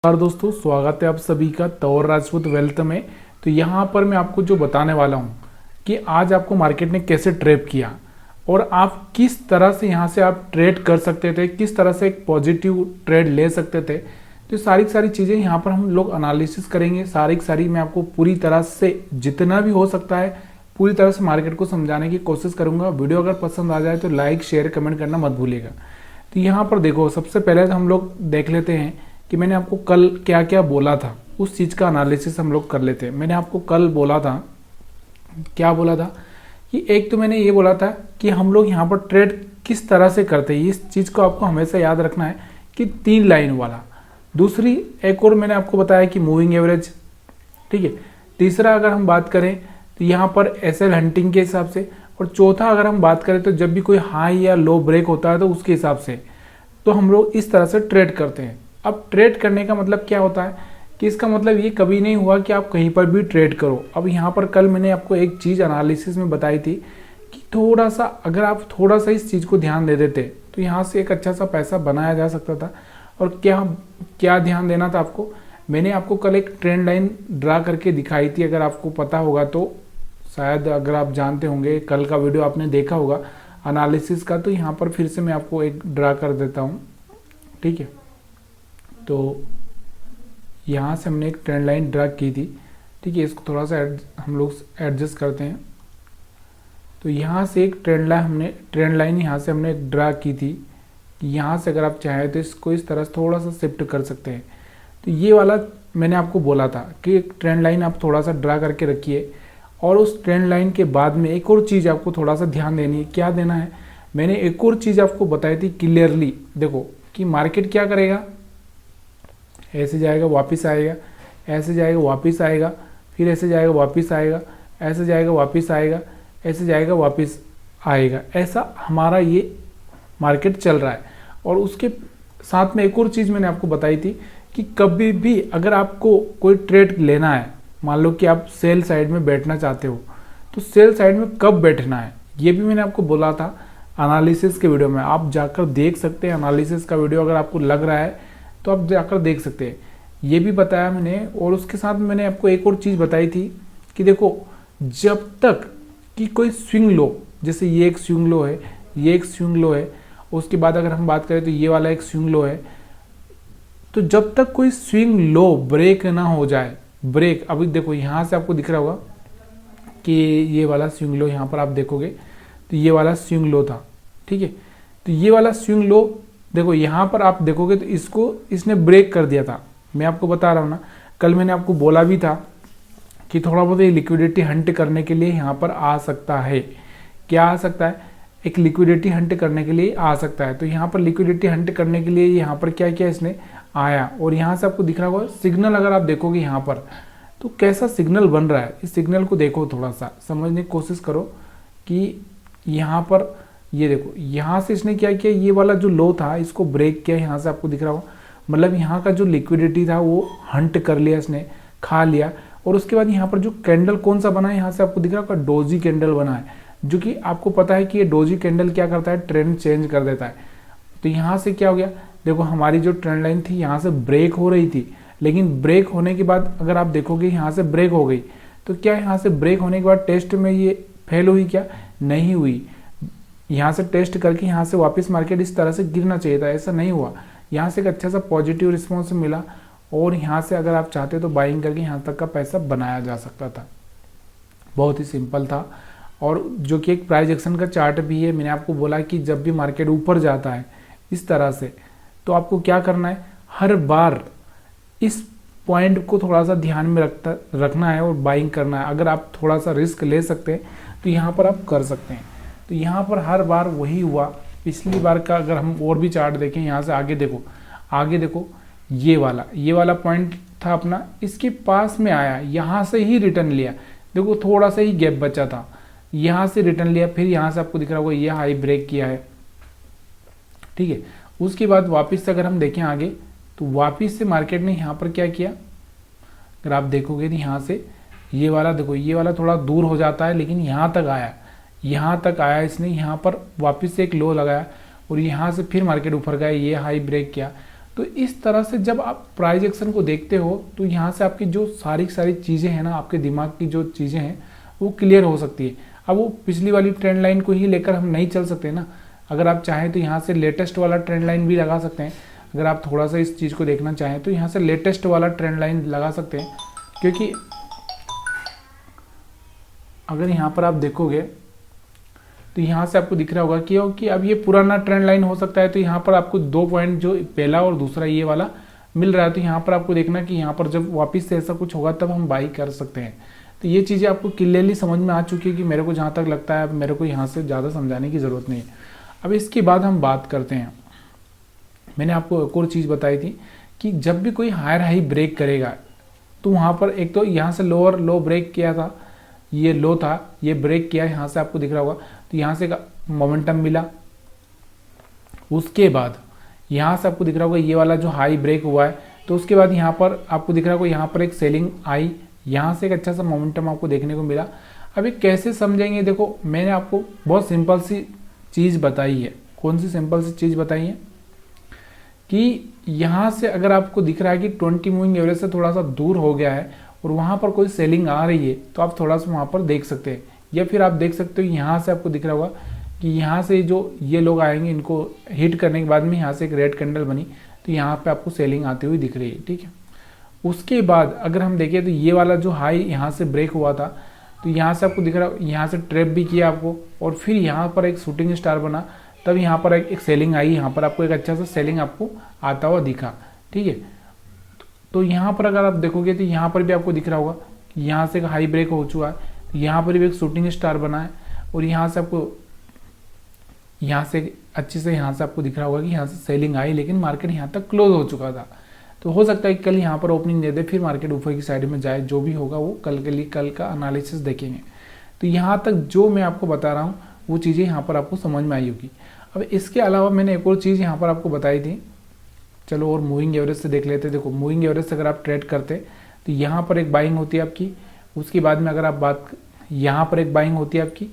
और दोस्तों स्वागत है आप सभी का तौर राजपूत वेल्थ में। तो यहाँ पर मैं आपको जो बताने वाला हूँ कि आज आपको मार्केट ने कैसे ट्रैप किया और आप किस तरह से यहाँ से आप ट्रेड कर सकते थे, किस तरह से एक पॉजिटिव ट्रेड ले सकते थे। तो सारी सारी चीज़ें यहाँ पर हम लोग एनालिसिस करेंगे। सारी मैं आपको पूरी तरह से जितना भी हो सकता है पूरी तरह से मार्केट को समझाने की कोशिश करूँगा। वीडियो अगर पसंद आ जाए तो लाइक शेयर कमेंट करना मत भूलिएगा। तो यहाँ पर देखो, सबसे पहले तो हम लोग देख लेते हैं कि मैंने आपको कल क्या क्या बोला था, उस चीज़ का एनालिसिस हम लोग कर लेते हैं। मैंने आपको कल बोला था, क्या बोला था कि एक तो मैंने ये बोला था कि हम लोग यहाँ पर ट्रेड किस तरह से करते हैं। इस चीज़ को आपको हमेशा याद रखना है कि 3 लाइन वाला। दूसरी एक और मैंने आपको बताया कि मूविंग एवरेज, ठीक है। तीसरा अगर हम बात करें तो यहाँ पर एसएल हंटिंग के हिसाब से, और चौथा अगर हम बात करें तो जब भी कोई हाई या लो ब्रेक होता है तो उसके हिसाब से। तो हम लोग इस तरह से ट्रेड करते हैं। अब ट्रेड करने का मतलब क्या होता है कि इसका मतलब ये कभी नहीं हुआ कि आप कहीं पर भी ट्रेड करो। अब यहाँ पर कल मैंने आपको एक चीज़ एनालिसिस में बताई थी कि थोड़ा सा अगर आप थोड़ा सा इस चीज़ को ध्यान दे देते तो यहाँ से एक अच्छा सा पैसा बनाया जा सकता था। और क्या क्या ध्यान देना था आपको, मैंने आपको कल एक ट्रेंड लाइन ड्रा करके दिखाई थी। अगर आपको पता होगा तो शायद, अगर आप जानते होंगे, कल का वीडियो आपने देखा होगा एनालिसिस का, तो यहाँ पर फिर से मैं आपको एक ड्रा कर देता हूँ, ठीक है। तो यहाँ से हमने एक ट्रेंड लाइन ड्रा की थी, ठीक है। इसको थोड़ा सा हम लोग एडजस्ट करते हैं। तो यहाँ से एक ट्रेंड लाइन यहाँ से हमने ड्रा की थी कि यहाँ से अगर आप चाहें तो इसको इस तरह से थोड़ा सा शिफ्ट कर सकते हैं। तो ये वाला मैंने आपको बोला था कि एक ट्रेंड लाइन आप थोड़ा सा ड्रा करके रखिए, और उस ट्रेंड लाइन के बाद में एक और चीज़ आपको थोड़ा सा ध्यान देनी है। क्या देना है, मैंने एक और चीज़ आपको बताई थी क्लियरली। देखो कि मार्केट क्या करेगा, ऐसे जाएगा वापस आएगा, ऐसे जाएगा वापस आएगा, फिर ऐसे जाएगा वापस आएगा, ऐसे जाएगा वापस आएगा, ऐसे जाएगा वापस आएगा। ऐसा हमारा ये मार्केट चल रहा है। और उसके साथ में एक और चीज़ मैंने आपको बताई थी कि कभी भी अगर आपको कोई ट्रेड लेना है, मान लो कि आप सेल साइड में बैठना चाहते हो, तो सेल साइड में कब बैठना है ये भी मैंने आपको बोला था एनालिसिस के वीडियो में। आप जाकर देख सकते हैं एनालिसिस का वीडियो, अगर आपको लग रहा है तो आप जाकर देख सकते हैं, ये भी बताया मैंने। और उसके साथ मैंने आपको एक और चीज़ बताई थी कि देखो, जब तक कि कोई स्विंग लो, जैसे ये एक स्विंग लो है, ये एक स्विंग लो है, उसके बाद अगर हम बात करें तो ये वाला एक स्विंग लो है, तो जब तक कोई स्विंग लो ब्रेक ना हो जाए, ब्रेक, अभी देखो यहाँ से आपको दिख रहा होगा कि ये वाला स्विंग लो, यहाँ पर आप देखोगे तो ये वाला स्विंग लो था, ठीक है। तो ये वाला स्विंग लो देखो, यहाँ पर आप देखोगे तो इसको इसने ब्रेक कर दिया था। मैं आपको बता रहा हूँ ना, कल मैंने आपको बोला भी था कि थोड़ा बहुत ये लिक्विडिटी हंट करने के लिए यहाँ पर आ सकता है। क्या आ सकता है, एक लिक्विडिटी हंट करने के लिए आ सकता है। तो यहाँ पर लिक्विडिटी हंट करने के लिए यहाँ पर क्या किया इसने, आया, और यहाँ से आपको दिख रहा होगा सिग्नल। अगर आप देखोगे यहाँ पर तो कैसा सिग्नल बन रहा है, इस सिग्नल को देखो, थोड़ा सा समझने की कोशिश करो कि यहाँ पर ये देखो, यहाँ से इसने क्या किया, ये वाला जो लो था इसको ब्रेक किया, यहाँ से आपको दिख रहा होगा, मतलब यहाँ का जो लिक्विडिटी था वो हंट कर लिया, इसने खा लिया। और उसके बाद यहाँ पर जो कैंडल कौन सा बना है, यहाँ से आपको दिख रहा होगा डोजी कैंडल बना है, जो कि आपको पता है कि ये डोजी कैंडल क्या करता है, ट्रेंड चेंज कर देता है। तो यहाँ से क्या हो गया, देखो हमारी जो ट्रेंड लाइन थी यहाँ से ब्रेक हो रही थी, लेकिन ब्रेक होने के बाद अगर आप देखोगे यहाँ से ब्रेक हो गई, तो क्या यहाँ से ब्रेक होने के बाद टेस्ट में ये फेल हुई, क्या नहीं हुई। यहाँ से टेस्ट करके यहाँ से वापस मार्केट इस तरह से गिरना चाहिए था, ऐसा नहीं हुआ। यहाँ से एक अच्छा सा पॉजिटिव रिस्पॉन्स मिला, और यहाँ से अगर आप चाहते तो बाइंग करके यहाँ तक का पैसा बनाया जा सकता था। बहुत ही सिंपल था। और जो कि एक प्राइस एक्शन का चार्ट भी है। मैंने आपको बोला कि जब भी मार्केट ऊपर जाता है इस तरह से, तो आपको क्या करना है, हर बार इस पॉइंट को थोड़ा सा ध्यान में रखना है और बाइंग करना है। अगर आप थोड़ा सा रिस्क ले सकते हैं तो यहाँ पर आप कर सकते हैं। तो यहाँ पर हर बार वही हुआ। पिछली बार का अगर हम और भी चार्ट देखें, यहाँ से आगे देखो, आगे देखो, ये वाला पॉइंट था अपना, इसके पास में आया, यहाँ से ही रिटर्न लिया। देखो थोड़ा सा ही गैप बचा था, यहाँ से रिटर्न लिया, फिर यहाँ से आपको दिख रहा होगा ये हाई ब्रेक किया है, ठीक है। उसके बाद वापस से अगर हम देखें आगे, तो वापस से मार्केट ने यहाँ पर क्या किया, अगर आप देखोगे तो यहाँ से ये वाला देखो, ये वाला थोड़ा दूर हो जाता है, लेकिन यहाँ तक आया इसने, यहाँ पर वापस से एक लो लगाया, और यहाँ से फिर मार्केट ऊपर गया, ये हाई ब्रेक किया। तो इस तरह से जब आप प्राइस एक्शन को देखते हो तो यहाँ से आपकी जो सारी चीज़ें हैं ना, आपके दिमाग की जो चीज़ें हैं वो क्लियर हो सकती है। अब वो पिछली वाली ट्रेंड लाइन को ही लेकर हम नहीं चल सकते ना, अगर आप चाहें तो यहाँ से लेटेस्ट वाला ट्रेंड लाइन भी लगा सकते हैं। अगर आप थोड़ा सा इस चीज़ को देखना चाहें तो यहाँ से लेटेस्ट वाला ट्रेंड लाइन लगा सकते हैं, क्योंकि अगर यहाँ पर आप देखोगे तो यहाँ से आपको दिख रहा होगा कि अब ये पुराना ट्रेंड लाइन हो सकता है। तो यहाँ पर आपको 2 पॉइंट, जो पहला और दूसरा ये वाला मिल रहा है, तो यहाँ पर आपको देखना कि यहाँ पर जब वापस से ऐसा कुछ होगा तब हम बाई कर सकते हैं। तो ये चीज़ें आपको क्लियरली समझ में आ चुकी है कि मेरे को जहाँ तक लगता है मेरे को यहाँ से ज़्यादा समझाने की ज़रूरत नहीं है। अब इसके बाद हम बात करते हैं, मैंने आपको एक और चीज़ बताई थी कि जब भी कोई हायर हाई ब्रेक करेगा तो वहाँ पर एक तो यहाँ से लोअर लो ब्रेक किया था, ये लो था, ये ब्रेक किया, यहाँ से आपको दिख रहा होगा, तो यहाँ से मोमेंटम मिला। उसके बाद यहाँ से आपको दिख रहा होगा ये वाला जो हाई ब्रेक हुआ है, तो उसके बाद यहाँ पर आपको दिख रहा होगा यहाँ पर एक सेलिंग आई, यहाँ से एक अच्छा सा मोमेंटम आपको देखने को मिला। अभी कैसे समझेंगे, देखो मैंने आपको बहुत सिंपल सी चीज़ बताई है। कौन सी सिंपल सी चीज़ बताई है कि यहाँ से अगर आपको दिख रहा है कि 20 मूविंग एवरेज से थोड़ा सा दूर हो गया है और वहाँ पर कोई सेलिंग आ रही है, तो आप थोड़ा सा वहाँ पर देख सकते हैं। या फिर आप देख सकते हो यहाँ से आपको दिख रहा होगा कि यहाँ से जो ये लोग आएंगे, इनको हिट करने के बाद में यहाँ से एक रेड कैंडल बनी, तो यहाँ पे आपको सेलिंग आती हुई दिख रही है, ठीक है। उसके बाद अगर हम देखें तो ये वाला जो हाई यहाँ से ब्रेक हुआ था, तो यहाँ से आपको दिख रहा है, यहाँ से ट्रैप भी किया आपको, और फिर यहाँ पर एक शूटिंग स्टार बना, तब यहाँ पर एक सेलिंग आई, यहाँ पर आपको एक अच्छा सा सेलिंग आपको आता हुआ दिखा, ठीक है। तो यहाँ पर अगर आप देखोगे तो यहाँ पर भी आपको दिख रहा होगा कि यहाँ से एक हाई ब्रेक हो चुका है, यहाँ पर भी एक शूटिंग स्टार बना है, और यहाँ से आपको यहाँ से अच्छे से यहाँ से आपको दिख रहा होगा कि यहाँ से सेलिंग आई, लेकिन मार्केट यहाँ तक क्लोज हो चुका था। तो हो सकता है कि कल यहाँ पर ओपनिंग दे दे, फिर मार्केट ऊपर की साइड में जाए, जो भी होगा वो कल के लिए कल का एनालिसिस देखेंगे। तो यहाँ तक जो मैं आपको बता रहा हूँ वो चीज़ें यहाँ पर आपको समझ में आई होगी। अब इसके अलावा मैंने एक और चीज़ यहाँ पर आपको बताई थी, चलो और मूविंग एवरेज से देख लेते। देखो मूविंग एवरेज से अगर आप ट्रेड करते तो यहाँ पर एक बाइंग होती है आपकी, उसके बाद में अगर आप बात, यहाँ पर एक बाइंग होती है आपकी,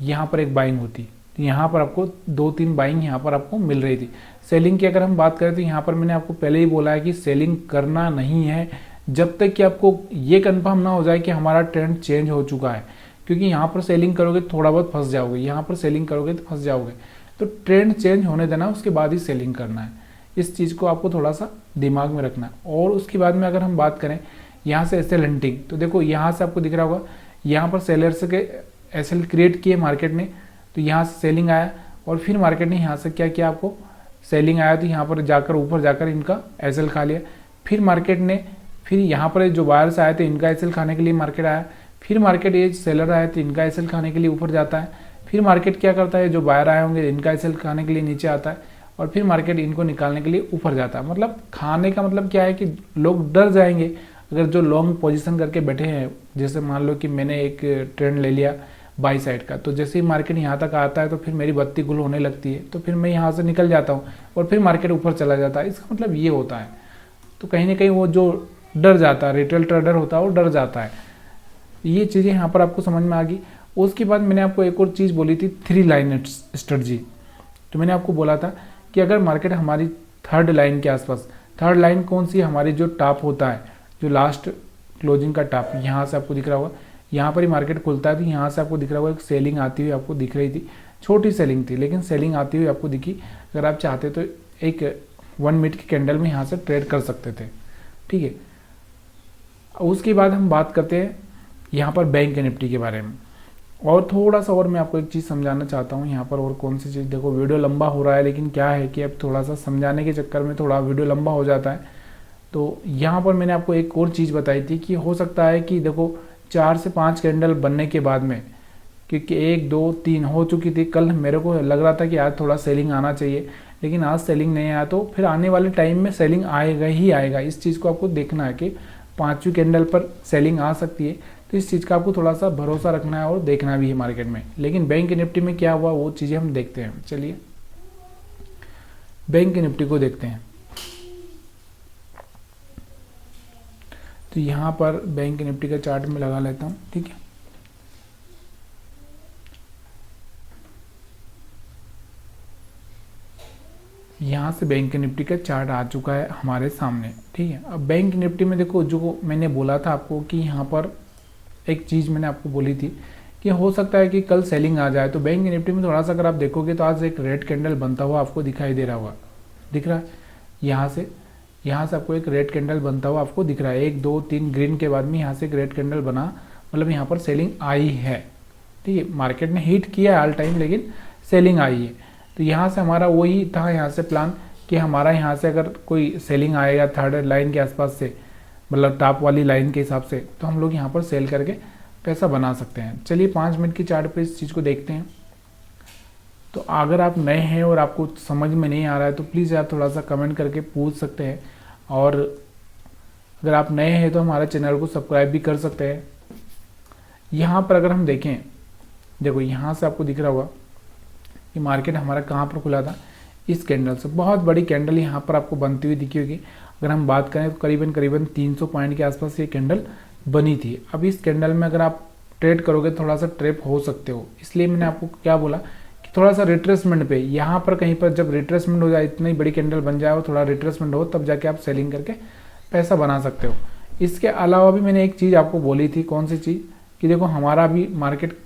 यहाँ पर एक बाइंग होती, तो यहाँ पर आपको 2-3 बाइंग यहाँ पर आपको मिल रही थी। सेलिंग की अगर हम बात करें तो यहाँ पर मैंने आपको पहले ही बोला है कि सेलिंग करना नहीं है जब तक कि आपको ये कंफर्म ना हो जाए कि हमारा ट्रेंड चेंज हो चुका है, क्योंकि यहाँ पर सेलिंग करोगे तो थोड़ा बहुत फंस जाओगे, यहाँ पर सेलिंग करोगे तो फंस जाओगे। तो ट्रेंड चेंज होने देना, उसके बाद ही सेलिंग करना है। इस चीज़ को आपको थोड़ा सा दिमाग में रखना है। और उसके बाद में अगर हम बात करें यहाँ से एसएल हंटिंग, तो देखो यहाँ से आपको दिख रहा होगा यहाँ पर सेलर्स के एसएल क्रिएट किए मार्केट ने, तो यहाँ से सेलिंग आया, और फिर मार्केट ने यहाँ से क्या किया, आपको सेलिंग आया तो यहाँ पर जाकर ऊपर जाकर इनका एसएल खा लिया। फिर मार्केट ने फिर यहाँ पर जो बायर्स आए थे इनका एसएल खाने के लिए मार्केट आया, फिर मार्केट ये सेलर आए तो इनका एसएल खाने के लिए ऊपर जाता है, फिर मार्केट क्या करता है, जो बायर आए होंगे इनका एसएल खाने के लिए नीचे आता है, और फिर मार्केट इनको निकालने के लिए ऊपर जाता है। मतलब खाने का मतलब क्या है कि लोग डर जाएंगे अगर जो लॉन्ग पोजीशन करके बैठे हैं। जैसे मान लो कि मैंने एक ट्रेंड ले लिया बाई साइड का, तो जैसे ही मार्केट यहाँ तक आता है तो फिर मेरी बत्ती गुल होने लगती है, तो फिर मैं यहाँ से निकल जाता हूँ और फिर मार्केट ऊपर चला जाता है। इसका मतलब ये होता है। तो कहीं ना कहीं वो जो डर जाता है, रिटेल ट्रेडर होता है, वो डर जाता है। ये चीज़ें यहाँ पर आपको समझ में आ गई। उसके बाद मैंने आपको एक और चीज़ बोली थी, 3 लाइन स्ट्रेटजी। तो मैंने आपको बोला था कि अगर मार्केट हमारी 3rd लाइन के आसपास, 3rd लाइन कौन सी, हमारी जो टॉप होता है, जो लास्ट क्लोजिंग का टॉप, यहाँ से आपको दिख रहा होगा, यहाँ पर ही मार्केट खुलता है, तो यहाँ से आपको दिख रहा होगा एक सेलिंग आती हुई आपको दिख रही थी। छोटी सेलिंग थी लेकिन सेलिंग आती हुई आपको दिखी। अगर आप चाहते तो एक 1 मिनट की कैंडल में यहाँ से ट्रेड कर सकते थे, ठीक है। उसके बाद हम बात करते हैं यहाँ पर बैंक निफ्टी के बारे में, और थोड़ा सा और मैं आपको एक चीज़ समझाना चाहता हूँ यहाँ पर। और कौन सी चीज़, देखो वीडियो लंबा हो रहा है, लेकिन क्या है कि अब थोड़ा सा समझाने के चक्कर में थोड़ा वीडियो लंबा हो जाता है। तो यहाँ पर मैंने आपको एक और चीज़ बताई थी कि हो सकता है कि देखो 4 से 5 कैंडल बनने के बाद में, क्योंकि 1 2 3 हो चुकी थी, कल मेरे को लग रहा था कि आज थोड़ा सेलिंग आना चाहिए, लेकिन आज सेलिंग नहीं आया, तो फिर आने वाले टाइम में सेलिंग आएगा ही आएगा। इस चीज़ को आपको देखना है कि 5वीं कैंडल पर सेलिंग आ सकती है, तो इस चीज़ का आपको थोड़ा सा भरोसा रखना है और देखना भी है मार्केट में। लेकिन बैंक निफ्टी में क्या हुआ वो चीज़ें हम देखते हैं। चलिए बैंक निफ्टी को देखते हैं। तो यहाँ पर बैंक निफ्टी का चार्ट में लगा लेता हूँ, ठीक है। यहाँ से बैंक निफ्टी का चार्ट आ चुका है हमारे सामने, ठीक है। अब बैंक निफ्टी में देखो, जो मैंने बोला था आपको कि यहाँ पर एक चीज़ मैंने आपको बोली थी कि हो सकता है कि कल सेलिंग आ जाए। तो बैंक निफ्टी में थोड़ा सा अगर आप देखोगे तो आज एक रेड कैंडल बनता हुआ आपको दिखाई दे रहा होगा, दिख रहा है। यहाँ से आपको एक रेड कैंडल बनता हुआ आपको दिख रहा है। 1 2 3 ग्रीन के बाद में यहाँ से एक रेड कैंडल बना, मतलब यहाँ पर सेलिंग आई है, ठीक है। मार्केट ने हिट किया है ऑल टाइम, लेकिन सेलिंग आई है। तो यहाँ से हमारा वही था यहाँ से प्लान कि हमारा यहाँ से अगर कोई सेलिंग आएगा थर्ड लाइन के आसपास से, मतलब टॉप वाली लाइन के हिसाब से, तो हम लोग यहाँ पर सेल करके पैसा बना सकते हैं। चलिए 5 मिनट की चार्ट पे इस चीज़ को देखते हैं। तो अगर आप नए हैं और आपको समझ में नहीं आ रहा है तो प्लीज़ आप थोड़ा सा कमेंट करके पूछ सकते हैं, और अगर आप नए हैं तो हमारे चैनल को सब्सक्राइब भी कर सकते हैं। यहाँ पर अगर हम देखें, देखो यहाँ से आपको दिख रहा होगा कि मार्केट हमारा कहाँ पर खुला था, इस कैंडल से। बहुत बड़ी कैंडल यहाँ पर आपको बनती हुई दिखी होगी। अगर हम बात करें तो करीबन 300 पॉइंट के आसपास ये कैंडल बनी थी। अब इस कैंडल में अगर आप ट्रेड करोगे थोड़ा सा ट्रैप हो सकते हो, इसलिए मैंने आपको क्या बोला कि थोड़ा सा रिट्रेसमेंट पे, यहाँ पर कहीं पर जब रिट्रेसमेंट हो जाए, इतनी बड़ी कैंडल बन जाए और थोड़ा रिट्रेसमेंट हो, तब जाके आप सेलिंग करके पैसा बना सकते हो। इसके अलावा भी मैंने एक चीज़ आपको बोली थी, कौन सी चीज़, कि देखो हमारा अभी मार्केट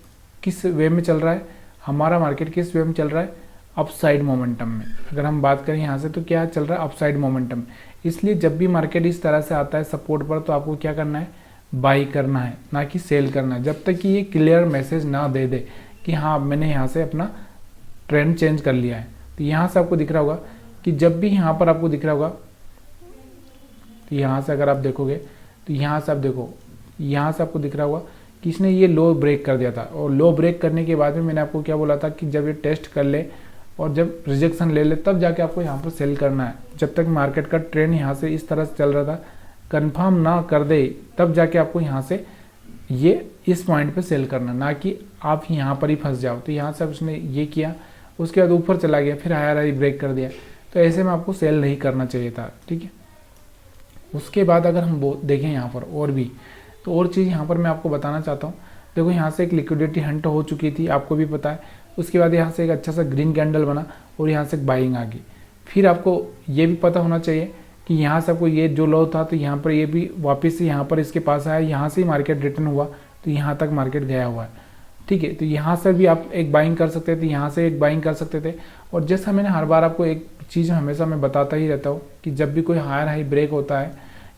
किस वे में चल रहा है, हमारा मार्केट किस वे में चल रहा है, अपसाइड मोमेंटम में। अगर हम बात करें यहाँ से तो क्या चल रहा है, अपसाइड मोमेंटम। इसलिए जब भी मार्केट इस तरह से आता है सपोर्ट पर, तो आपको क्या करना है, बाई करना है, ना कि सेल करना है, जब तक कि ये क्लियर मैसेज ना दे दे कि हाँ मैंने यहाँ से अपना ट्रेंड चेंज कर लिया है। तो यहाँ से आपको दिख रहा होगा कि जब भी यहाँ पर आपको दिख रहा होगा, तो यहाँ से अगर आप देखोगे तो यहाँ से आप देखो, यहाँ से आपको दिख रहा होगा कि इसने ये लो ब्रेक कर दिया था, और लो ब्रेक करने के बाद में मैंने आपको क्या बोला था कि जब ये टेस्ट कर ले और जब रिजेक्शन ले ले, तब जाके आपको यहाँ पर सेल करना है। जब तक मार्केट का ट्रेंड यहाँ से इस तरह से चल रहा था, कंफर्म ना कर दे, तब जाके आपको यहाँ से ये इस पॉइंट पे सेल करना, ना कि आप यहाँ पर ही फंस जाओ। तो यहाँ से उसने ये किया, उसके बाद ऊपर चला गया, फिर हायर हाई ब्रेक कर दिया, तो ऐसे में आपको सेल नहीं करना चाहिए था, ठीक है। उसके बाद अगर हम देखें यहाँ पर और भी, तो और चीज़ यहाँ पर मैं आपको बताना चाहता हूँ। देखो यहाँ से एक लिक्विडिटी हंट हो चुकी थी, आपको भी पता है। उसके बाद यहाँ से एक अच्छा सा ग्रीन कैंडल बना और यहाँ से एक बाइंग आ गई। फिर आपको ये भी पता होना चाहिए कि यहाँ से आपको ये जो लो था, तो यहाँ पर ये भी वापस से यहाँ पर इसके पास आया, यहाँ से ही मार्केट रिटर्न हुआ, तो यहाँ तक मार्केट गया हुआ है, ठीक है। तो यहाँ से भी आप एक बाइंग कर सकते थे, यहाँ से एक बाइंग कर सकते थे। और जैसा मैंने हर बार आपको एक चीज़ हमेशा मैं बताता ही रहता हूँ कि जब भी कोई हायर हाई ब्रेक होता है,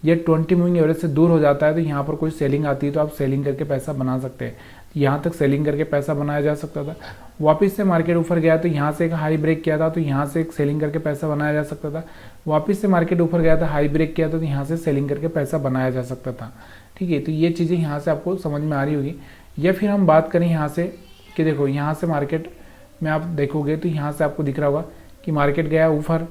ये 20 मूविंग एवरेज से दूर हो जाता है, तो यहाँ पर कोई सेलिंग आती है, तो आप सेलिंग करके पैसा बना सकते हैं। यहाँ तक सेलिंग करके पैसा बनाया जा सकता था। वापस से मार्केट ऊपर गया तो यहाँ से एक हाई ब्रेक किया था, तो यहाँ से एक सेलिंग करके पैसा बनाया जा सकता था। वापस से मार्केट ऊपर गया था, हाई ब्रेक किया था, तो यहाँ से सेलिंग करके पैसा बनाया जा सकता था, ठीक है। तो ये चीज़ें यहाँ से आपको समझ में आ रही होगी। या फिर हम बात करें यहाँ से कि देखो यहाँ से मार्केट में आप देखोगे तो यहाँ से आपको दिख रहा होगा कि मार्केट गया ऊपर,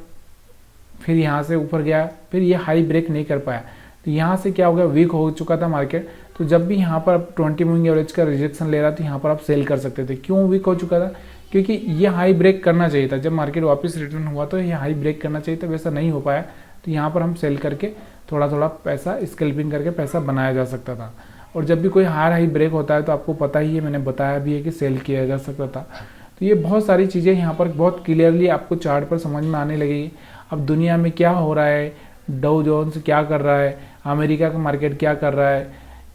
फिर यहाँ से ऊपर गया, फिर ये हाई ब्रेक नहीं कर पाया, तो यहाँ से क्या हो गया, वीक हो चुका था मार्केट। तो जब भी यहाँ पर 20 मूविंग एवरेज का रिजेक्शन ले रहा था, यहाँ पर आप सेल कर सकते थे। क्यों वीक हो चुका था, क्योंकि ये हाई ब्रेक करना चाहिए था। जब मार्केट वापस रिटर्न हुआ तो ये हाई ब्रेक करना चाहिए था, वैसा नहीं हो पाया, तो यहाँ पर हम सेल करके थोड़ा थोड़ा पैसा स्कैल्पिंग करके पैसा बनाया जा सकता था। और जब भी कोई हायर हाई ब्रेक होता है तो आपको पता ही है, मैंने बताया भी है कि सेल किया जा सकता था। तो ये बहुत सारी चीज़ें यहाँ पर बहुत क्लियरली आपको चार्ट पर समझ में आने लगेगी। अब दुनिया में क्या हो रहा है, डाउ जोन्स क्या कर रहा है, अमेरिका का मार्केट क्या कर रहा है,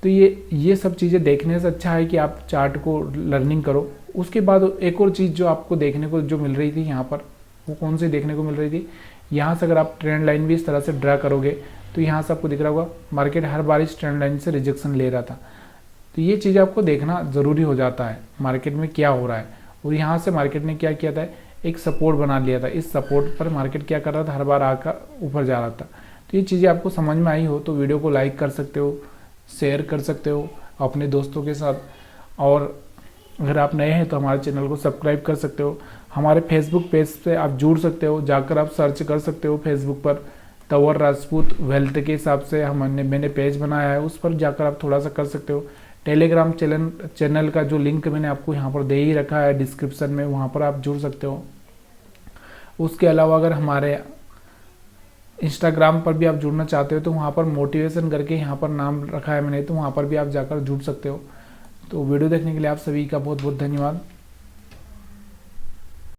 तो ये सब चीज़ें देखने से अच्छा है कि आप चार्ट को लर्निंग करो। उसके बाद एक और चीज़ जो आपको देखने को जो मिल रही थी यहाँ पर, वो कौन सी देखने को मिल रही थी, यहाँ से अगर आप ट्रेंड लाइन भी इस तरह से ड्रा करोगे तो यहाँ से आपको दिख रहा होगा मार्केट हर बार इस ट्रेंड लाइन से रिजेक्शन ले रहा था। तो ये चीज़ आपको देखना ज़रूरी हो जाता है मार्केट में क्या हो रहा है। और यहाँ से मार्केट ने क्या किया था, एक सपोर्ट बना लिया था, इस सपोर्ट पर मार्केट क्या कर रहा था, हर बार आकर ऊपर जा रहा था। तो ये चीज़ें आपको समझ में आई हो तो वीडियो को लाइक कर सकते हो, शेयर कर सकते हो अपने दोस्तों के साथ। और अगर आप नए हैं तो हमारे चैनल को सब्सक्राइब कर सकते हो। हमारे फेसबुक पेज से आप जुड़ सकते हो, जाकर आप सर्च कर सकते हो फेसबुक पर तंवर राजपूत वेल्थ के हिसाब से मैंने पेज बनाया है, उस पर जाकर आप थोड़ा सा कर सकते हो। टेलीग्राम चैनल का जो लिंक मैंने आपको यहाँ पर दे ही रखा है डिस्क्रिप्शन में, वहाँ पर आप जुड़ सकते हो। उसके अलावा अगर हमारे इंस्टाग्राम पर भी आप जुड़ना चाहते हो तो वहाँ पर मोटिवेशन करके यहाँ पर नाम रखा है मैंने, तो वहाँ पर भी आप जाकर जुड़ सकते हो। तो वीडियो देखने के लिए आप सभी का बहुत बहुत धन्यवाद।